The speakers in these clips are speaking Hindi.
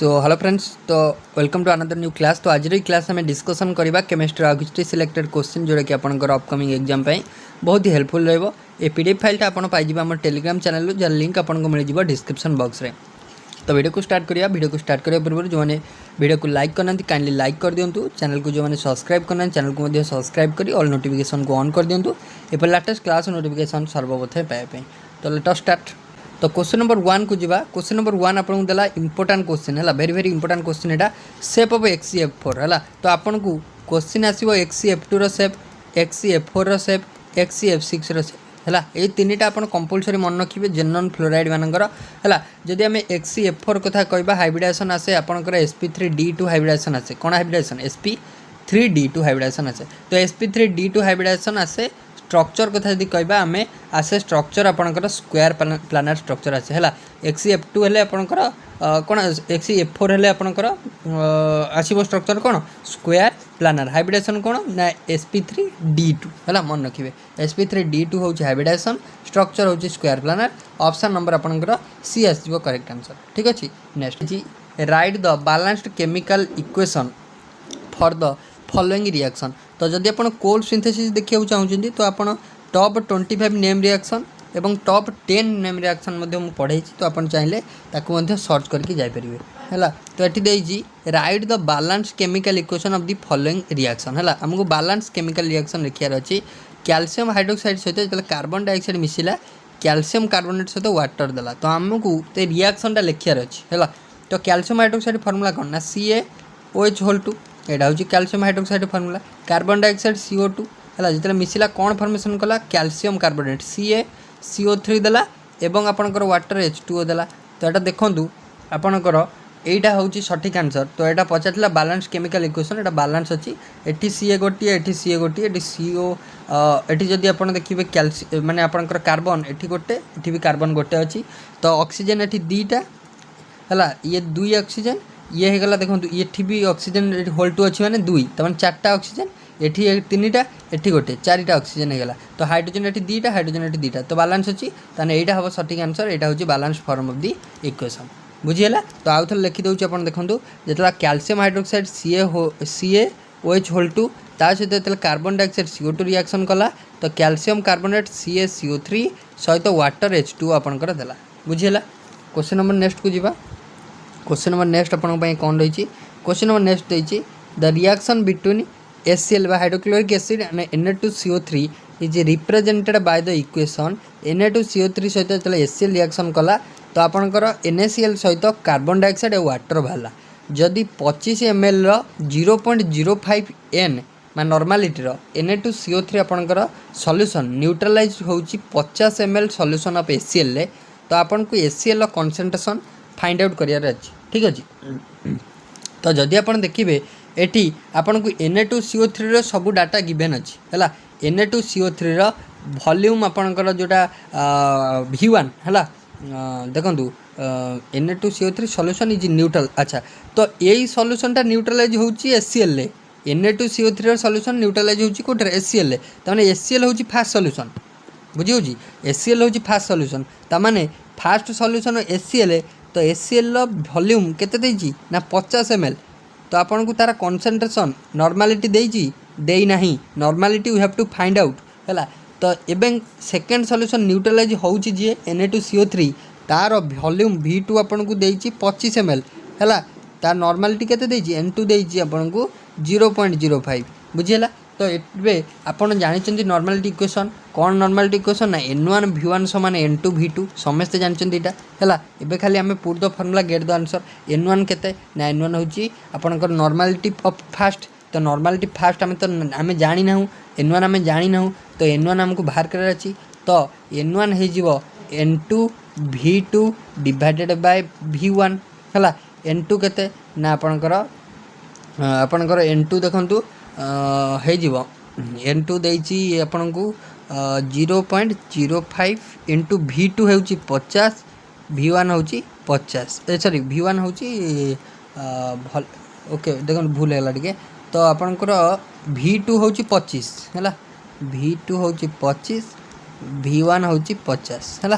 सो हेलो फ्रेंड्स, तो welcome to another new class. तो आज क्लास में डिस्कसन करवा केमिस्ट्री आ किसी सिलेक्टेड क्वेश्चन जोटा कि आपंकर अपकमिंग एग्जाम बहुत ही हेल्पफुल रहा। ये पीडीएफ फाइलटा आप पाइबे आम टेलीग्राम चैनल जार लिंक आपको मिल डिस्क्रिप्शन बॉक्स रे। तो वीडियो को स्टार्ट करिया। वीडियो को स्टार्ट करने पूर्व जो मैंने वीडियो को लाइक करना काइंडली लाइक कर दिंतु। चैनल को जो मैंने सब्सक्राइब करना चैनल को सब्सक्राइब कर ऑल नोटिफिकेशन को ऑन कर दिंतु। एपर लेटेस्ट क्लास नोटिफिकेशन सर्वप्रथम पाइबा। तो लेट अस स्टार्ट। तो क्वेश्चन नंबर 1 को जीवा। क्वेश्चन नंबर 1 आपको देला इंपोर्टेंट क्वेश्चन है, वेरी वेरी इंपोर्टेंट क्वेश्चन है। शेप ऑफ XCF4 है। तो आपन को क्वेश्चन आसीबो XCF2 रो शेप, XCF4 रो शेप, XCF6 रो शेप है। ये तीनटा आपन कंपलसरी मन रखिए जेनन फ्लोराइड मानकर है। जदि आम XCF4 कथा कहबा हाइब्रिडाइजेशन आसे आपनकर sp3d2 हाइब्रिडाइजेशन आसे। कौन हाइब्रिडाइजेशन? sp3d2 हाइब्रिडाइजेशन आसे। तो sp3d2 हाइब्रिडाइजेशन आसे। स्ट्रक्चर कथा यदि कहबा आमे आसे स्ट्रक्चर आपनकर स्क्वायर प्लानर स्ट्रक्चर आसे है। XCF2 हेले आपनकर कौन, XCF4 हेले आपनकर आसीबो स्ट्रक्चर कौन, स्क्वायर प्लानर। हाइब्रिडाइजेशन कौन ना sp3d2 है। मन रखिए sp3d2 हूँ हाइब्रिडाइजेशन, स्ट्रक्चर हूँ स्क्वायर प्लानर। ऑप्शन नंबर आपनकर सी आसीबो करेक्ट आंसर। ठीक अच्छे। नेक्स्ट जी, write the balanced chemical equation for the following reaction. तो जदि आप कोल्ड सिंथेसिस देखा चाहते तो आप टॉप 25 नेम रिएक्शन एवं टॉप 10 नेम रिएक्शन पढ़ाई। तो आप चाहिए ताकू सर्च करके जापर है। तो ये right the balance chemical equation of the following reaction है। आमको बैलेंस केमिकल रिएक्शन लिखार अच्छी। कैल्शियम हाइड्रोक्साइड सहित जो कार्बन डाइऑक्साइड मिसिला, कैल्शियम कार्बोनेट सहित वाटर देला, तो आमको तो रिएक्शनटा लिखार अच्छी है। तो कैल्शियम हाइड्रोक्साइड फॉर्मूला कौन ना CaOH2, यहाँ हूँ calcium hydroxide formula. Carbon dioxide CO2 है, जो मिसिला कौन फॉर्मेशन कला, कैल्शियम कार्बोनेट CaCO3 देला एवं आपणकर वाटर H2O देला। तो यहाँ देखूँ आपणकर यहीटा हूँ सठिक आंसर। तो यहाँ पचार बैलेंस केमिकल इक्वेशन, यहाँ बैलेंस अच्छी। एटी Ca गोटे, एटी Ca गोटे, एटी CO, एटी जदि आप देखिए कैल्शियम माने आपणकर कार्बन एटी गोटे, एटी भी कार्बन गोटे अच्छी। तो ऑक्सीजन एटी दीटा है, ये 2 ऑक्सीजन, ये होगा देखो ये भी ऑक्सीजन होल 2 अच्छी मैंने 2, तमाम 4टा ऑक्सीजन, एटी 3टा, एटी गोटे 4टा ऑक्सीजन होगा। तो हाइड्रोजन एटी 2टा, हाइड्रोजन एटी 2टा, तो बैलेंस अच्छी। ताने एटा हम सठिक आंसर। यहाँ हूँ balance form of the equation. बुझीगला। तो आउ थे लिखिदे आप देखो जो कैल्शियम हाइड्रोक्साइड CaOH2 ता सहित जो कार्बन डाइऑक्साइड CO2 रिएक्शन कला, तो कैल्शियम कार्बोनेट CaCO3 सहित वाटर H2O आपंकर देला। बुझीगला। क्वेश्चन नंबर नेक्स्ट को जीवा। क्वेश्चन नंबर नेक्स्ट आपन कौन रही? क्वेश्चन नंबर नेक्स्ट रही the reaction between HCl hydrochloric acid and Na2CO3 is represented by the equation Na2CO3 सहित जो HCl रिएक्शन कला, तो आपणकर NaCl सहित कार्बन डाइऑक्साइड और वाटर बाहला। जदि 25 ml 0.05 N मान नॉर्मालिटी Na2CO3 आपणकर सॉल्यूशन न्यूट्रलाइज होउची 50 ml सॉल्यूशन ऑफ HCl ले, तो आपन को HCl कंसंट्रेशन फाइंड आउट करियार अच्छी। ठीक अच्छे। तो जदि आप देखिए एटी आपन को Na2CO3 रो सब डाटा गिवेन अच्छी है। Na2CO3 रो वॉल्यूम आपनकर जोटा V1 है। देखो Na2CO3 सॉल्यूशन इज न्यूट्रल। अच्छा, तो यही सॉल्यूशनटा न्यूट्रलाइज होउची HCl ले। Na2CO3 रो सॉल्यूशन न्यूट्रलाइज होउची कोठे? HCl ले। तमाने HCl होउची फास्ट सॉल्यूशन। बुझी होची HCl होउची फास्ट सॉल्यूशन। तमाने फास्ट सॉल्यूशन HCl। तो HCl वॉल्यूम केते देइची ना 50 ml। तो आपन को तारा कंसंट्रेशन नॉर्मालिटी देइची देई नाही। Normality we have to find out है। तो एबें सेकेंड सॉल्यूशन न्यूट्रलाइज होउची जे Na2CO3 तार वॉल्यूम V2 आपन को देइची 25 ml है। तार नॉर्मालिटी केते देइची N2 देइची आपन को 0.05। बुझीला। तो एबे आपन जानिचंती नॉर्मालिटी इक्वेशन कौन? नॉर्मालिटी इक्वेशन ना N1 V1 समान N2 V2 समस्ते जानचंती एटा है। एबे खाली आमे put the formula get the answer. N1 केते ना N1 होची आपनकर नॉर्मालिटी ऑफ फास्ट। तो नॉर्मालिटी फास्ट आमे जानी ना, N1 आमे जानी ना, तो N1 हमको बाहर करार अछि। तो N1 हे जीवो N2 V2 divided by V1 है। N2 केते ना आपनकर N2 देखंतु हे जीवो N2 देइची आपन को 0.05 इंटू V2 होउची 50, V1 होउची 50, सॉरी V1 होउची ओके देखो भूल है टिके। तो आपनकर V2 होउची 25 है, V2 होउची 25, V1 होउची 50 है।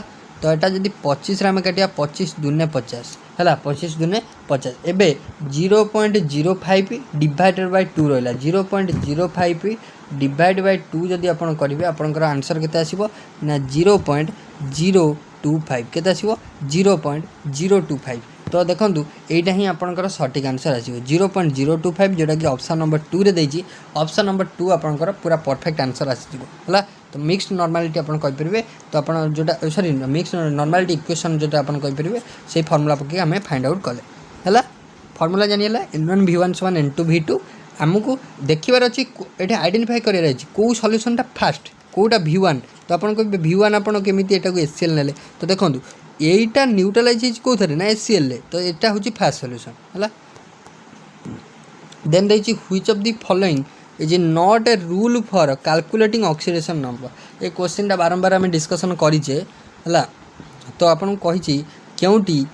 तो यहाँ जब 25 आम काटा 25 दूने 50 है 25 दूने 50 एवं 0.05 डिवाइडेड बाय 2 रहा 0.05 डिवाइड बाय 2 जदि आप करेंगे आपंकर आंसर के 0.025 के 0.025 तो देखो यहाँ ही आपंकर सठिक आंसर आसो 0.025 जोटा कि ऑप्शन नंबर 2 रे देजी ऑप्शन नंबर 2 आपंकर पूरा परफेक्ट आंसर आसीगला तो मिक्स नॉर्मालिटी आप कहींपर तो आप जोटा सॉरी मिक्स नॉर्मालिटी इक्वेशन जोटा आप कहींपर से फॉर्मूला पकड़ आम फाइंड आउट कले है फॉर्मूला जानिला N1 V1 = N2 V2 आमको देखिबार अच्छी ये आइडेंटिफाई करार कौ सल्यूशनटा फास्ट कौटा V1 तो आप V1 आप केमी HCl ने तो देखो यहीटा न्यूट्रालाइज कौन ना HCl तो यहाँ हूँ फास्ट सल्यूशन है देन देखिए which of the following is not a rule for calculating oxidation number ये क्वेश्चन बारंबार आम डिस्कसन करें है तो आपको कही क्योंटी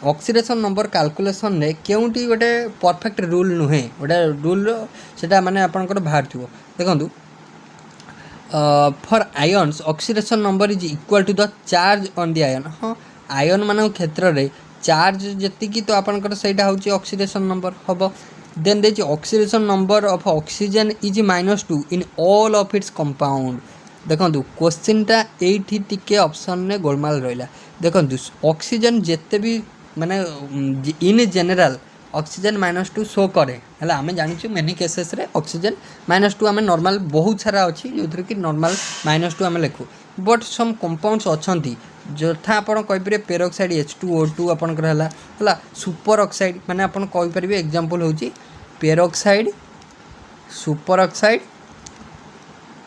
ऑक्सीडेशन नंबर कैलकुलेशन ने क्योंटी गोटे परफेक्ट रूल नुहे गोटे रूल से माने आपंकर बाहर थो देखो for ions oxidation number is equal to the charge on the ion हाँ आयन मान क्षेत्र में चार्ज जी तो आपंकर से ऑक्सीडेशन नंबर हम देन देखिए oxidation number of oxygen is -2 in all of its compound देखो क्वेश्चनटा ये टिके ऑप्शन ने गोलमाल रहा देखो ऑक्सीजन जिते भी माने इन जनरल ऑक्सीजन -2 शो करे है आम जानी मेनी केसेस रे ऑक्सीजन -2 आम नॉर्मल बहुत सारा अच्छी जो कि नॉर्मल -2 आम लिखू बट सम कंपाउंड्स अच्छा जथा आप कहींपर पेरोक्साइड H2O2 आपंकर है सुपर ऑक्साइड माने आप कहींपर एग्जांपल हूँ पेरोक्साइड सुपर ऑक्साइड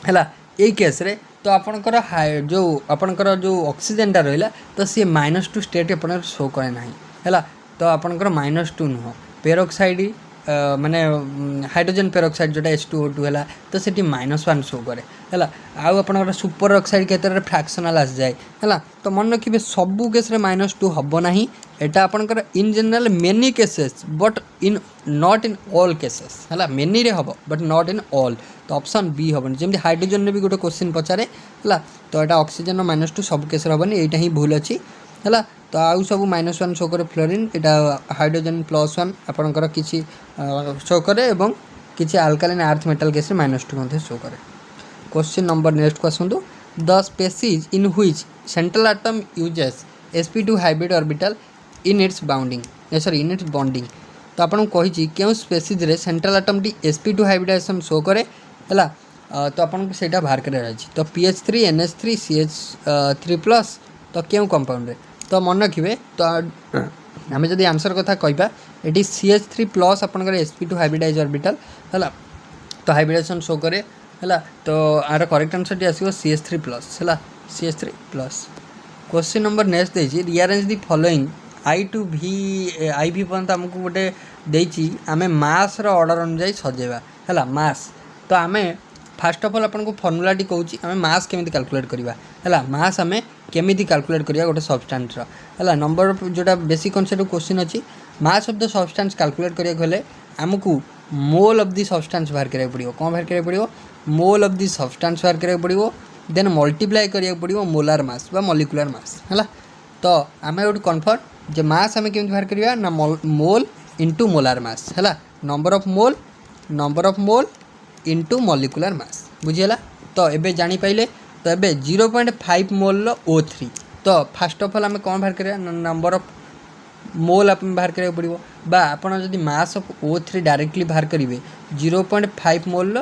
है यही केस रे तो आपणकर जो आपणकर जो ऑक्सीजनटा रहा तो सी -2 स्टेट आप शो करे ना है तो आपणकर -2 नुह पेरोक्साइड माने हाइड्रोजन पेरोक्साइड जोटा H2O2 है तो सीटी -1 शो करे है आउ सुपर ऑक्साइड क्षेत्र में फ्रैक्शनल आस जाए है तो मन रखिए सबू केस -2 हम ना एटा आपंकर in general many cases but in not in all cases है मेनी रे हम बट नॉट इन ऑल तो ऑप्शन बी हम जमी हाइड्रोजन ने भी गोटे क्वेश्चन पचारे है तो यहाँ ऑक्सीजन -2 सब केस हेनी यहाँ ही भूल अच्छी है तो आउ सब -1 शो करे फ्लोरीन यहाँ हाइड्रोजन +1 आपंकर किसी शो करे एवं किसी alkaline earth metal case -2 show करे क्वेश्चन नंबर नेक्स्ट को आसतु the species in which central atom uses sp2 hybrid orbital in its bonding sorry in its bonding तो आपको कही क्यों स्पेसीज रे सेंट्रल एटम टी sp2 हाइब्रिडाइजेशन शो करे है तो आपको से बाहर कर तो pH3 NH3 CH3+ तो क्यों कंपाउंड रे तो मन रखिए तो आम जब आंसर कथा कहवा ये CH3+ आपंकर sp2 हाइब्रिडाइज ऑर्बिटल है तो हाइब्रिडाइजेशन शो करे है तो आर करेक्ट आंसर आसो CH3+ है CH3+। क्वेश्चन नंबर नेक्स्ट देखिए रिअरेंज द फॉलोइंग I पर्यंत आमको गोटे देती आम मास ऑर्डर अनुजाई सजेवा है मास तो आम फास्ट ऑफ ऑल आपको फर्मुलाटी कहूँ आम मास केमी कैलकुलेट करवा है मास आम केमी कैलकुलेट करवा गोटे सब्सटेंस है नंबर जोटा बेसिक कनसेप्ट क्वेश्चन अच्छी mass of the substance calculate करें आमको मोल ऑफ द सब्सटेंस बाहर करा पड़ो कौन बाहर करा पड़ो मोल ऑफ द सब्सटेंस बाहर करा पड़ो देन मल्टीप्लाई करा पड़ो मोलार मास बा मॉलिक्यूलर मास है तो आम गोटे कन्फर्म जे मास आम केमी बाहर करवा ना मोल इंटू मोलार मास है number of mole into molecular mass बुझीगला तो एबे जानी पाइले तो एबे 0.5 मोल O3 तो फास्ट ऑफ ऑल आम कौन बाहर करा नंबर ऑफ मोल आप बाहर करा पड़ो बा आपड़ जदि मास ऑफ O3 डायरेक्टली बाहर करेंगे 0.5 मोल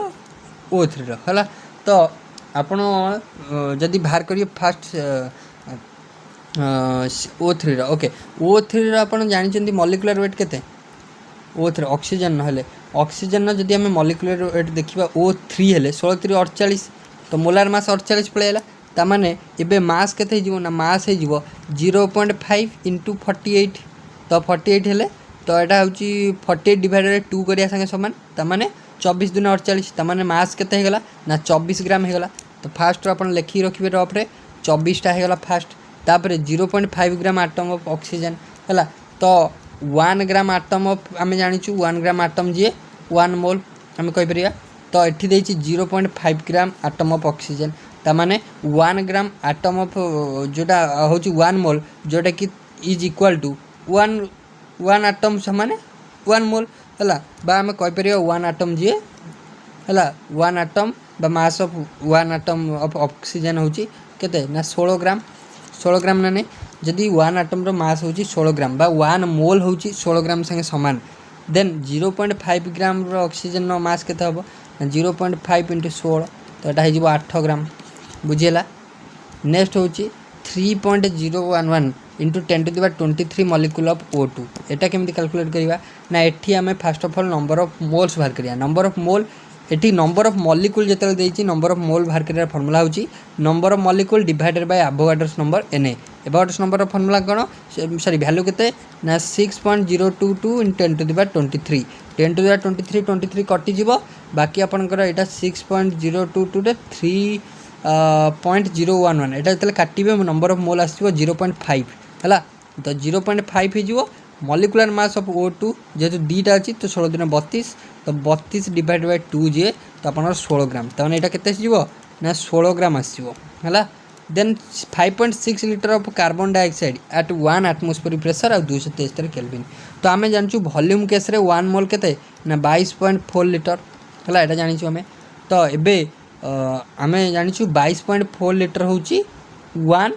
O3 है तो आपण जदि बाहर करिए फास्ट O3 ओके O3 आप जानते मॉलिक्यूलर वेट केते O3 ऑक्सीजन ना ऑक्सीजन जदि आम मॉलिक्यूलर वेट देखा O3 हेले 16×3 = 48 तो मोलार मास 48 पड़ेगा ताने एबे मास केते हो ना मास हो 0.5 × 48 तो 48 हेले तो यहाँ हूँ 48 डिवाइडेड 2 करिया संगे समान ताने 24 × 48 ताने मास केते होगा ना 24 ग्राम होगा तो फास्ट आप लिखिक रखिए रफ्रे 24टा होगा फास्ट तापर 0.5 ग्राम आटम ऑफ ऑक्सीजन है तो 1 ग्राम आटम ऑफ आम जाचु 1 ग्राम आटम जी 1 मोल आम कहीपर तो ये 0.5 ग्राम आटम ऑफ ऑक्सीजन ताने 1 ग्राम आटम ऑफ जोटा होची 1 मोल जोटा कि इज इक्वल टू 1 आटम समान 1 मोल हला बा आम कहि परियो 1 आटम जे हला 1 आटम बा mass of 1 atom of oxygen होची केते ना 16 ग्राम ना जदि 1 आटम रो मास होची 16 ग्राम बा 1 मोल होची 16 ग्राम संगे समान देन 0.5 ग्राम रो ऑक्सीजन रो मास केते हबो 0.5 * 16 तो एटा हिजबो 8 ग्राम बुझिला। नेक्स्ट होची 3.011 into 10⁻23 molecule of O2 Etah केमति calculate करिवा ना एठी हमें first of all number of moles बाहर करिया नंबर ऑफ मोल एठी नंबर ऑफ मॉलिक्यूल जतल देछि नंबर ऑफ मोल बाहर करिया फार्मूला होची number of molecule divided by Avogadro's number Na Avogadro's number of formula cone sorry value केते ना 6.022 * 10⁻23 10⁻23 कटि जीवो बाकी आपनकर एटा 6.022 रे 3.011 एटा जतले काटिबे नंबर ऑफ मोल आसीबो 0.5 हला तो 0.5 हे जीवो मॉलिक्यूलर मास ऑफ O2 जेहेतु दीटा अच्छी तो 16 दिन 32 तो 32 डिवाइड बाय 2 जे तो आप 16 ग्राम तो यहाँ केते आसीबो ना 16 ग्राम आसीबो हला then 5.6 litre of carbon dioxide at 1 atmospheric pressure और 273 केल्विन तो आमे जानचु वॉल्यूम केस रे 1 मोल केते ना 22.4 लिटर हला एटा जानिछु हमें तो एबे आमे जानिछु 22.4 लिटर होची 1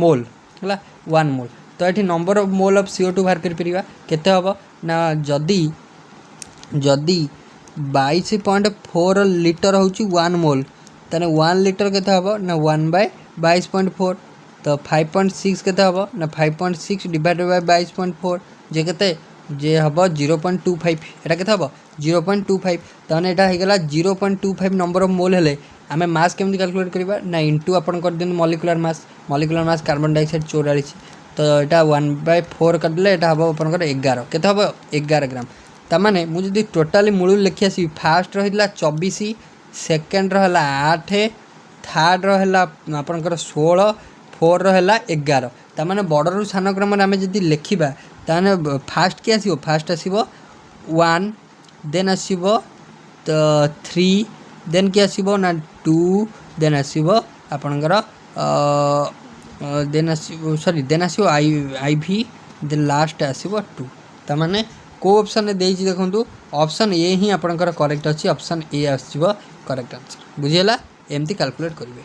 मोल हला 1 मोल तो ये number of mole of CO2 बाहर कर परिवा केते हबो ना जदी 22.4 लिटर होची 1 मोल तने 1 लिटर केते हबो ना 1/22.4 तो 5.6 केते हबो ना 5.6 डिवाइडेड बाय 22.4 जे केते जे हबो 0.25 एटा केते हबो 0.25 तने एटा हे गेला 0.25 नंबर ऑफ मोल हेले आमे मास केमति कैलकुलेट करबा ना इनटू अपन कर दिन मॉलिक्यूलर मास कार्बन डाइऑक्साइड 44 तो यहाँ 1/4 काटिले यहाँ हम अपन 11 केते हम 11 ग्राम ताने मुझे टोटाली मूल लिखी आसि फास्ट रहा 24 सेकेंड रहा 8 थर्ड रहा आपंकर 16 फोर रहा 11 ताने बड़रू सान क्रम आम जब लिखा ताने फास्ट किए आसो फास्ट आसो 1 देन आसो 3 देन कि आसो ना 2 देन आसो आपणकर देन आसो सॉरी देन आसो IV देन लास्ट आसो 2 ताने को ऑप्शन देइछि देखंतु ऑप्शन ए ही आपनकर करेक्ट अछि ऑप्शन ए आसो करेक्ट आंसर बुझिला एमती कैलकुलेट करिवे।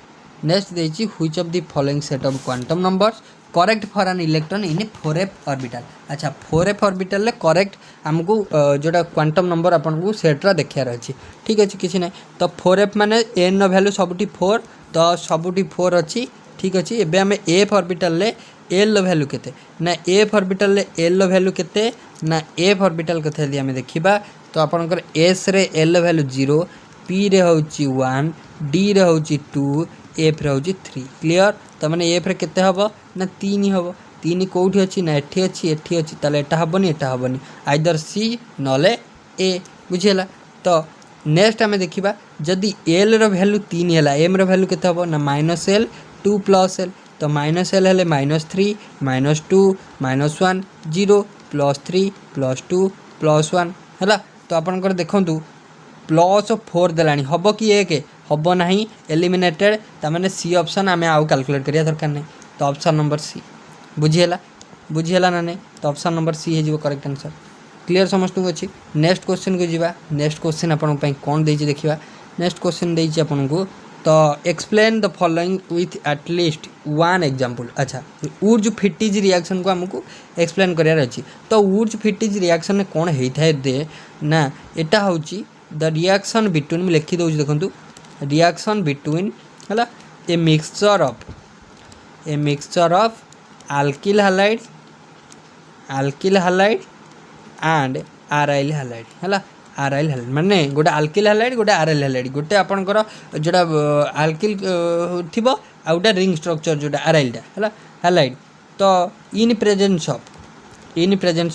नेक्स्ट देइछि which of the following set of quantum numbers correct for an electron in 4f orbital अच्छा 4f ऑर्बिटल ले करेक्ट हमको जोटा क्वांटम नंबर आपन को सेट रा देखिया रहछि ठीक अछि किछि नै तो 4f माने n नो वैल्यू सबुटी 4 तो सबुटी 4 अछि ठीक अच्छे एबे आम एफ ऑर्बिटल ले एल वैल्यू केते ना एफ ऑर्बिटल ले एल वैल्यू केते ना एफ ऑर्बिटल कथा यदि आम देखिबा तो आपनकर एस रे एल वैल्यू 0 पी रे होची 1 डी रे होची 2 एफ रे होची 3 क्लियर तो माने एफ रे केते हबो ना 3 हबो 3 कोठी अछि ना एठी अछि ताले एटा हबनी आइदर सी नले ए बुझिला तो नेक्स्ट आम देखिबा जदि एल रो वैल्यू 3 हैला एम रो वैल्यू केते हबो ना -l 2 + l तो -l हेले -3 -2 -1 0 +3 +2 +1 हैला तो आपनकर देखंतु +4 देलानी हबो कि 1 हबो नाही एलिमिनेटेड तामाने सी ऑप्शन आमे आउ कैलकुलेट करिया दरकार नै तो ऑप्शन नंबर सी बुझियला ना नै तो ऑप्शन नंबर सी हे जिवो करेक्ट आंसर क्लियर समस्त को अछि। नेक्स्ट क्वेश्चन को जिबा नेक्स्ट क्वेश्चन आपन पई कोन देछि देखिबा नेक्स्ट क्वेश्चन देछि आपन को तो explain the following with at least one example अच्छा उर्ज फिटिज रिएक्शन को हमको एक्सप्लेन करियार अछि तो उर्ज फिटिज रिएक्शन में कौन होता है दे ना एटा होची द रिएक्शन बिटवीन में लिखि दउछि देखंतु रिएक्शन बिटवीन हला a mixture of alkyl halide and aryl halide हला आरआइल हैलाइड माने गोटे अल्किल हैलाइड गोटे आरआइल हैलाइड गोटे आपनकर जोटा अल्किल थिबो आ गोटे रिंग स्ट्रक्चर जोटा आरआइलटा हैला हैलाइड तो in presence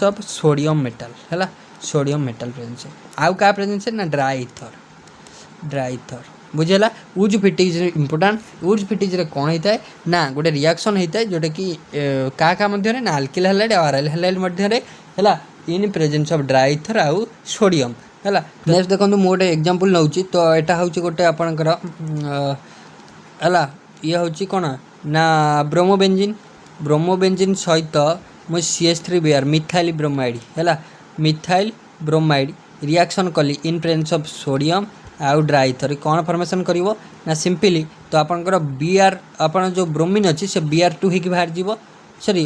of sodium metal हैला सोडियम मेटल प्रेजेंस आउ का प्रेजेंस ना ड्राई ईथर बुझेला उज फिटिज इंपोर्टेंट उज फिटिज रे कोन होता है ना गोटे रिएक्शन होता है जोटा कि का मध्य रे ना अल्किल हैलाइड और आरआइल हैलाइड मध्य रे हैला in presence of dry ether आउ सोडियम हैला नेक्स्ट देखंतु मो गोटे एग्जांपल नउची तो एटा होची गोटे आपनकर है ये हूँ कौन ना ब्रोमोबेंजिन सहित मुझे CH3Br मिथाइल ब्रोमाइड है मिथाइल ब्रोमाइड रिएक्शन कली इन प्रेजेंस ऑफ सोडियम आउ ड्राई इथर कौन फॉर्मेशन करिवो ना सिंपली तो आपनकर Br आपन जो ब्रोमीन अच्छी से Br2 होगी बाहर जीवो सॉरी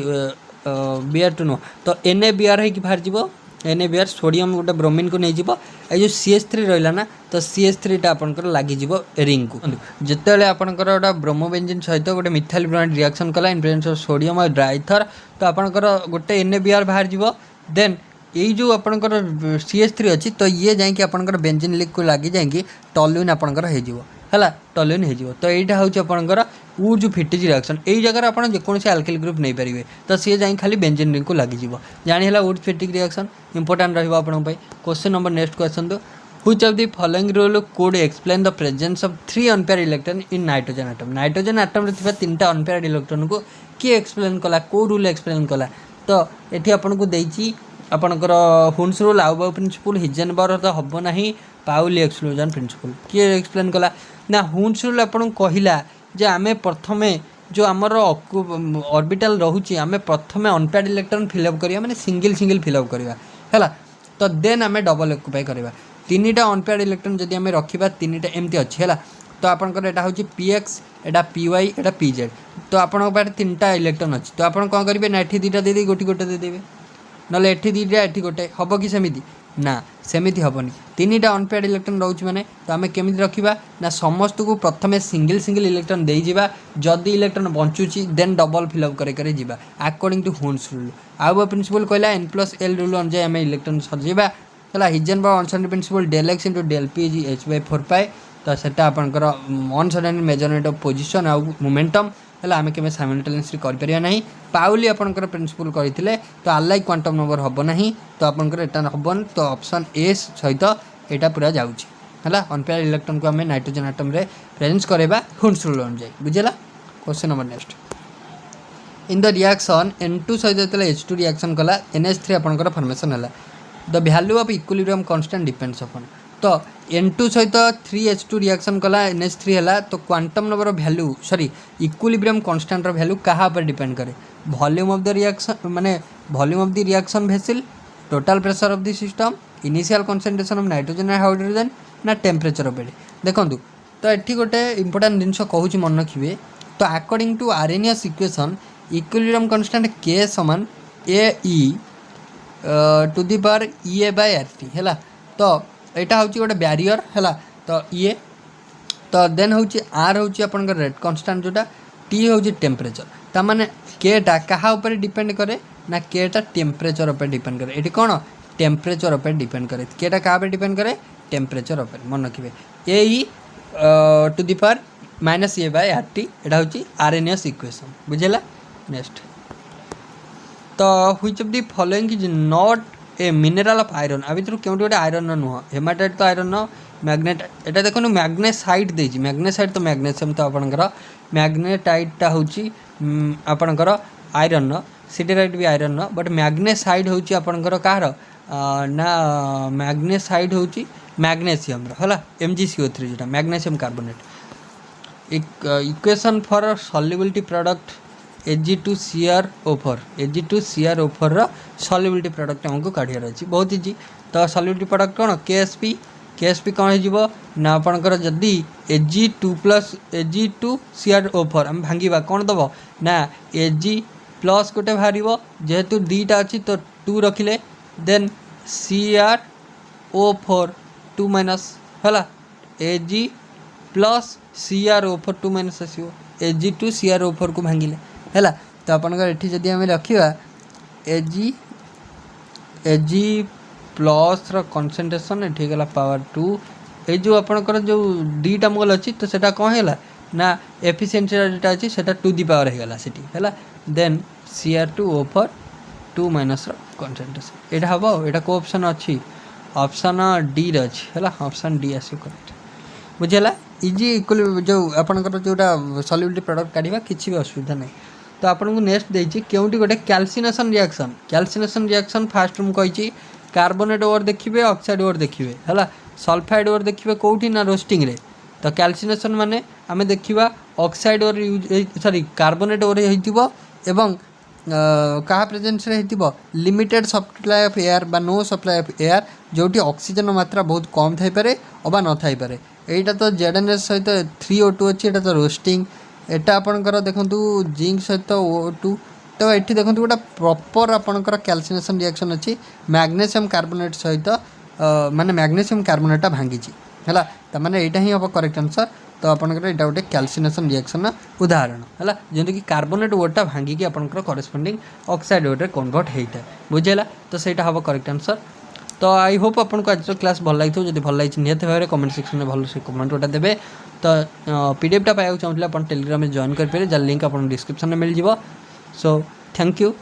Br2 नो तो NaBr होगी बाहर जीवो NaBr सोडियम गोटे ब्रोमीन को नहीं जीवो ए जो CH3 रहिला ना तो CH3 टा आपनकर लागि जीवो रिंग को जेतेले आपनकर ओटा ब्रोमोबेंजिन सहित गोटे मिथाइल ब्रोमाइड रिएक्शन कला इन प्रेजेंस ऑफ सोडियम और ड्राई इथर तो आपनकर गोटे NaBr बाहर जीवो देन यही जो आपनकर CH3 अच्छी तो ये जाकि आपनकर बेंजीन लिंक को लगी जाकि टॉल्यून आपनकर हो है टॉल्यून हो तो यहाँ हूँ आपनकर वो जो फिटिज रिएक्शन यही जगह आप जेकोसी आल्किल ग्रुप नहीं पारे तो सी जा खाली बेंजीन रिंग को लगी जानी वुड फिटिक रिएक्शन इंपोर्टेंट रहा क्वेश्चन नंबर नेक्स्ट क्वेश्चन दो which of the following rule could explain the presence of 3 unpaired electron in nitrogen atom रे थिबा 3टा अनपेयर इलेक्ट्रॉन को किए एक्सप्लेन कला को रूल एक्सप्लेन कला तो ये आपको देती आपणकर हुन्स रूल आउ प्रिंसिपल हिजेनबर तो हम ना पाउली एक्सक्लूजन प्रिंसिपल किए एक्सप्लेन कला ना हुन्स रूल आपन कहला जे आमे प्रथमे जो आमर ऑर्बिटल रोचे आम प्रथम अनपेयर्ड इलेक्ट्रॉन फिलअप करिया माने सिंगल सिंगल फिलअप करिया हैला तो देन आमे डबल ऑक्युपाई करिया 3टा अनपेयर्ड इलेक्ट्रॉन जदि आमे रखिबा 3टा एमती अछि हैला तो आपनकर एटा होची px एटा py एटा pz तो आपन पारे 3टा इलेक्ट्रॉन अछि तो आपन कोन करिवे ना एठी 2टा दे दे गोटी गोटे दे देबे नले एठी 2टा एठी गोटे हबो कि सेमिति ना सेमिति हबनी 3टा अनपेयर्ड इलेक्ट्रॉन रोच माने तो आमे केमिति रखिबा ना समस्त को प्रथमे सिंगल सिंगल इलेक्ट्रॉन देई जिबा जदी इलेक्ट्रॉन बंचुची देन डबल फिलअप करे जिबा अकॉर्डिंग टू हुन्स रूल आउ प्रिंसिपल कहला n+l रूल अनुसार आमे इलेक्ट्रॉन सजीबा हला Heisenberg uncertainty principle del x into del p is h/4 तो सेटा आपनकर अनसर्टेनिटी मेजरमेंट ऑफ पोजीशन आउ मोमेंटम हला आमे केमे साइमल्टेनियसली कर परिया नाही पाउली आपनकर प्रिंसिपल करिथिले तो अलाइक क्वांटम नंबर हबो नाही तो आपनकर एटा हबन तो ऑप्शन ए सहित एटा पूरा जाउची हला अनपेयर इलेक्ट्रॉन को आमे नाइट्रोजन एटम रे प्रेजेंस करेबा हुन्स रूल अनुसार बुझिला question number next in the reaction N2 सहित जतले H2 रिएक्शन कला NH3 आपनकर फॉर्मेशन हला the value of equilibrium constant depends upon तो N2 सहित 3H2 रिएक्शन कला NH3 हला तो quantum number value sorry equilibrium constant रो वैल्यू कहा पर डिपेंड करे वॉल्यूम ऑफ द रिएक्शन माने volume of the reaction vessel total pressure of the system initial concentration of nitrogen and hydrogen ना टेम्परेचर ऑफ एडी देखंतु तो एठी गोटे इंपोर्टेंट जिंस कहूची मन रखिबे तो according to Arrhenius equation equilibrium constant K समान AE to the power EA/RT है तो यहाँ हूँ गोटे बैरियर है तो ये तो देन हूँ R हूँ आपंकर रेट कन्स्टाट जोटा T हूँ टेम्परेचर ताने केटा क्या डिपेंड करे ना केटा टेम्परेचर उपर डिपेंड करे ये कौन टेम्परेचर उपर डिपेंड करे केटा क्या डिपेंड करे टेम्परेचर उपर मन रखिए AE to the power -A/RT यहाँ हूँ आर्हेनियस इक्वेशन बुझेगा नेक्स्ट तो which of the following is not a mineral of iron आ भर क्यों गोटे आयरन नुह हेमाटाइट तो आयरन मैग्नेट एटा देखो मैग्नेसाइट देजी मैग्नेसाइट तो मैग्नेशियम तो आपंकर मैग्नेटाइटा हूँ आपंकर आयरन सिटेराइट भी आयरन बट मैग्नेसाइट हूँ आपंकर कहार ना मैग्नेसाइट हूँ मैग्नेशियम है MgCO3 जोटा magnesium carbonate equation for solubility product Ag2CrO4 solubility product हमको काढ़ियार अच्छी बहुत इजी तो सॉल्युबिलिटी प्रोडक्ट कौन KSP कौन हो ना आपंकर जदि Ag2CrO4 आम भांगा कौन दब ना Ag प्लस गोटे बाहर जेहेतु दीटा अच्छी तो 2 रखिले देन CrO4 2 माइनस है Ag प्लस CrO4 2 माइनस आसो Ag2CrO4 को भांगिले है तो आपंकर ये जदि आम रखा Ag प्लस रनसेंट्रेसन ये गला पावर 2 ये जो आपंकर जो दीटा मोल अच्छी तो सेटा कौन है ना एफिशिएंसी जोटा अच्छी से 2 दी पावर होगा से देन Cr2O4 2 माइनस कनसेंट्रेसन यहाँ हम यहाँ को ऑप्शन अच्छी ऑप्शन डी अच्छी है ऑप्शन डी आस करेक्ट बुझेगा इजी इक्वल जो आपंकर जोटा सॉल्युबिलिटी प्रोडक्ट काढ़ा किसी भी असुविधा नहीं तो आपको नेक्स्ट देती क्योंटी गोटे कैल्सिनेशन रिएक्शन फास्ट मुझे कही कार्बोनेट ओवर देखिए ऑक्साइड ओवर देखिए है सल्फाइड ओवर देखिए कौटी ना रोस्टिंग रे तो कैल्सिनेशन माने आम देखा ऑक्साइड और सॉरी कार्बोनेट और एवं क्या presence limited supply of air बा नो सप्लाई ऑफ एयर जोटी ऑक्सीजन मात्रा बहुत कम थाई पारे अबा न थाई पारे एटा तो जेडएनएस सहित 3O2 अच्छी एटा तो रोस्टिंग एटा आपनकर देखंतु जिंक सहित O2 तो ये देखो गोटे प्रॉपर आपंकर कैल्सिनेशन रिएक्शन अच्छी मैग्नेशियम कार्बोनेट सहित माने मैग्नेशियम कार्बोनेट भांगी है तो मैंने यहाँ ही हम करेक्ट आंसर तो आपंकर यहाँ गोटे कैल्सिनेशन रिएक्शन उदाहरण है जमी कि कार्बोनेट वोटा भांगिकी आपंकर करेस्पोंडिंग ऑक्साइड वोटे कन्वर्ट होता है बुझेगा तो सहीटा हम करेक्ट आंसर तो आई होप आपको आज क्लास भल लगी जब भल लगी निहत भाव में कमेंट सेक्शन में भल से कमेंट गोटा देवे तो पीडीएफटा पाइबा चाहूँगे आप टेलीग्राम में जॉइन करेंगे जार लिंक आप डिस्क्रिप्शन में मिल जाव सो थैंक यू।